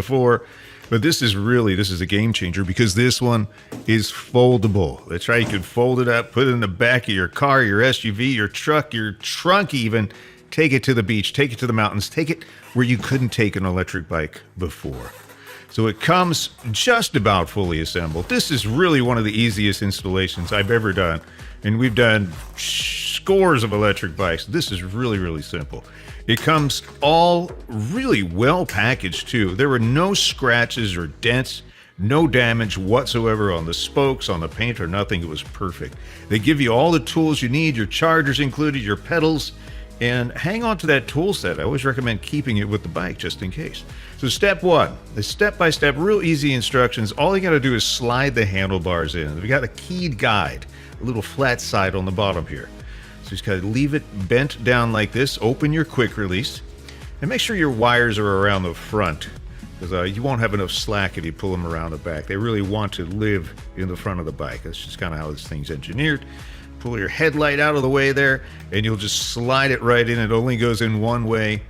before, but this is a game changer because this one is foldable. That's right, you can fold it up, put it in the back of your car, your SUV, your truck, your trunk even. Take it to the beach, take it to the mountains, take it where you couldn't take an electric bike before. So it comes just about fully assembled. This is really one of the easiest installations I've ever done. And we've done scores of electric bikes. This is really, really simple. It comes all really well packaged too. There were no scratches or dents, no damage whatsoever on the spokes, on the paint or nothing. It was perfect. They give you all the tools you need, your chargers included, your pedals, and hang on to that tool set. I always recommend keeping it with the bike just in case. So step one, the step-by-step, real easy instructions. All you got to do is slide the handlebars in. We got a keyed guide, a little flat side on the bottom here. So you just got to leave it bent down like this, open your quick release, and make sure your wires are around the front, because you won't have enough slack if you pull them around the back. They really want to live in the front of the bike. That's just kind of how this thing's engineered. Pull your headlight out of the way there, and you'll just slide it right in. It only goes in one way,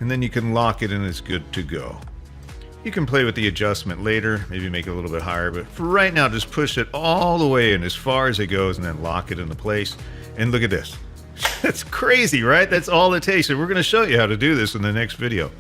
and then you can lock it and it's good to go. You can play with the adjustment later, maybe make it a little bit higher, but for right now, just push it all the way in as far as it goes and then lock it into place. And look at this. That's crazy, right? That's all it takes. And we're going to show you how to do this in the next video.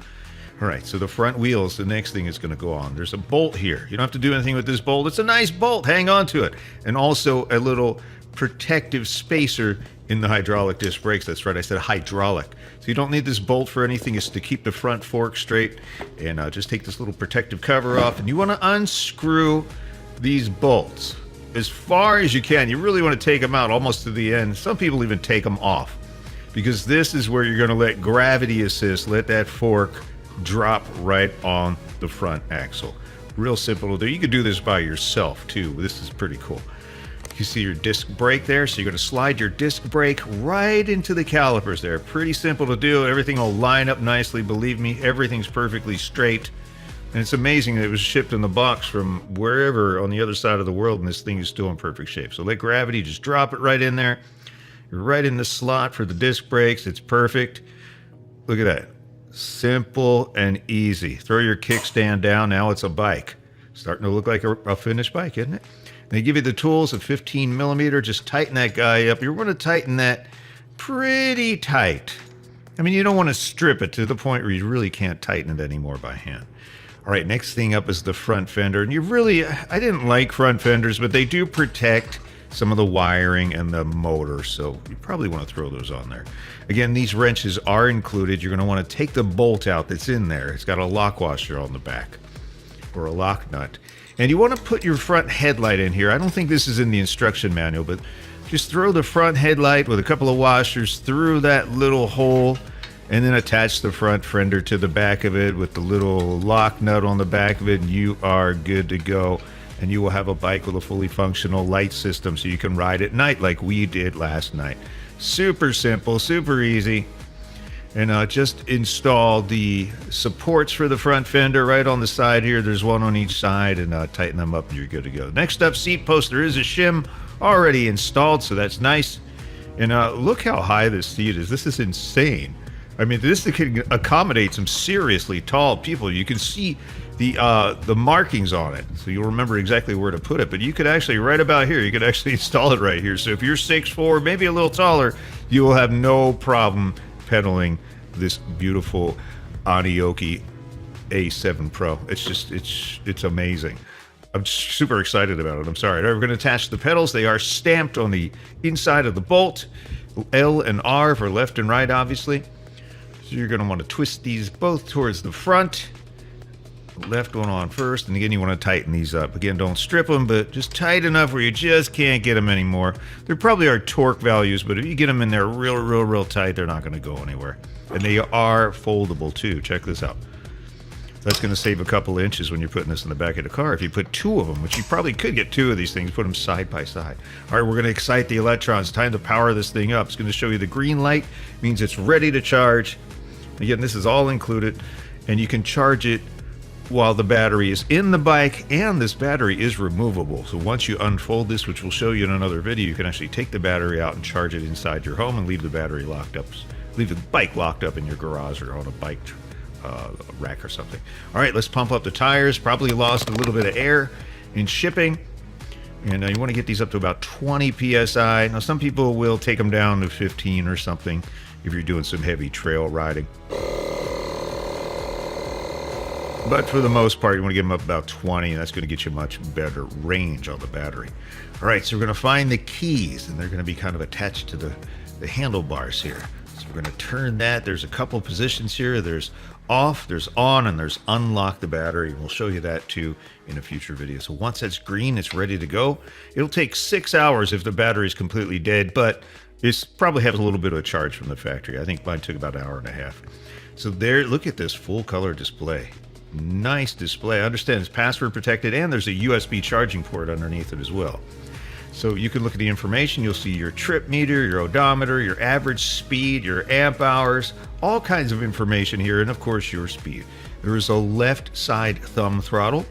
All right, so the front wheels, the next thing is going to go on. There's a bolt here. You don't have to do anything with this bolt. It's a nice bolt. Hang on to it. And also a little protective spacer in the hydraulic disc brakes. That's right, I said hydraulic. So you don't need this bolt for anything. It's to keep the front fork straight. And just take this little protective cover off. And you want to unscrew these bolts as far as you can. You really want to take them out almost to the end. Some people even take them off, because this is where you're going to let gravity assist, let that fork drop right on the front axle. Real simple to do. You could do this by yourself too. This is pretty cool. You see your disc brake there, so you're going to slide your disc brake right into the calipers there. Pretty simple to do. Everything will line up nicely. Believe me, everything's perfectly straight. And it's amazing that it was shipped in the box from wherever on the other side of the world, and this thing is still in perfect shape. So let gravity just drop it right in there. You're right in the slot for the disc brakes. It's perfect. Look at that. Simple and easy. Throw your kickstand down. Now it's a bike. Starting to look like a finished bike, isn't it? They give you the tools, a 15 millimeter. Just tighten that guy up. You're going to tighten that pretty tight. I mean, you don't want to strip it to the point where you really can't tighten it anymore by hand. All right, next thing up is the front fender. And I didn't like front fenders, but they do protect some of the wiring and the motor, so you probably want to throw those on there. Again, these wrenches are included. You're going to want to take the bolt out that's in there. It's got a lock washer on the back, or a lock nut. And you want to put your front headlight in here. I don't think this is in the instruction manual, but just throw the front headlight with a couple of washers through that little hole, and then attach the front fender to the back of it with the little lock nut on the back of it, and you are good to go. And you will have a bike with a fully functional light system, so you can ride at night like we did last night. Super simple, super easy. And just install the supports for the front fender right on the side here. There's one on each side, and tighten them up and you're good to go. Next up, seat post. There is a shim already installed, so that's nice. And look how high this seat is. This is insane. I mean, this can accommodate some seriously tall people. You can see the markings on it, so you'll remember exactly where to put it. But you could actually, right about here, you could actually install it right here. So if you're 6'4", maybe a little taller, you will have no problem pedaling this beautiful Aniioki A7 Pro. It's amazing. I'm super excited about it. I'm sorry. We're going to attach the pedals. They are stamped on the inside of the bolt. L and R for left and right, obviously. So you're going to want to twist these both towards the front. The left one on first, and again, you want to tighten these up. Again, don't strip them, but just tight enough where you just can't get them anymore. There probably are torque values, but if you get them in there real tight, they're not going to go anywhere. And they are foldable too. Check this out. That's going to save a couple inches when you're putting this in the back of the car. If you put two of them, which you probably could get two of these things, put them side by side. All right, we're going to excite the electrons. Time to power this thing up. It's going to show you the green light. Means it's ready to charge. Again, this is all included, and you can charge it while the battery is in the bike, and this battery is removable. So once you unfold this, which we'll show you in another video, you can actually take the battery out and charge it inside your home and leave the battery locked up. Leave the bike locked up in your garage or on a bike rack or something. All right, let's pump up the tires. Probably lost a little bit of air in shipping. And you want to get these up to about 20 psi. Now, some people will take them down to 15 or something if you're doing some heavy trail riding. But for the most part, you want to get them up about 20, and that's going to get you much better range on the battery. All right, so we're going to find the keys, and they're going to be kind of attached to the handlebars here. So we're going to turn that. There's a couple positions here. There's off, there's on, and there's unlock the battery. We'll show you that too in a future video. So once that's green, it's ready to go. It'll take 6 hours if the battery is completely dead, but it probably has a little bit of a charge from the factory. I think mine took about an hour and a half. So there, look at this full color display. Nice display. I understand it's password protected, and there's a USB charging port underneath it as well. So you can look at the information. You'll see your trip meter, your odometer, your average speed, your amp hours, all kinds of information here, and of course your speed. There is a left side thumb throttle,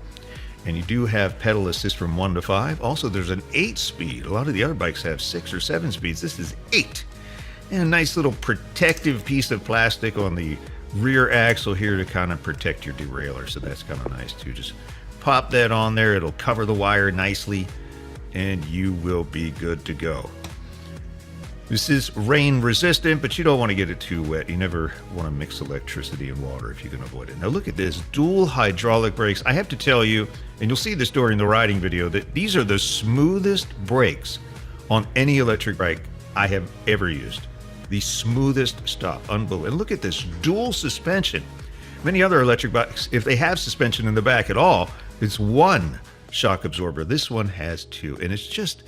and you do have pedal assist from 1 to 5. Also, there's an 8 speed. A lot of the other bikes have 6 or 7 speeds. This is 8. And a nice little protective piece of plastic on the rear axle here to kind of protect your derailleur. So that's kind of nice too. Just pop that on there. It'll cover the wire nicely, and you will be good to go. This is rain resistant, but you don't want to get it too wet. You never want to mix electricity and water if you can avoid it. Now look at this, dual hydraulic brakes. I have to tell you, and you'll see this during the riding video, that these are the smoothest brakes on any electric bike I have ever used. The smoothest stuff, unbelievable. And look at this dual suspension. Many other electric bikes, if they have suspension in the back at all, it's one shock absorber. This one has 2, and it's just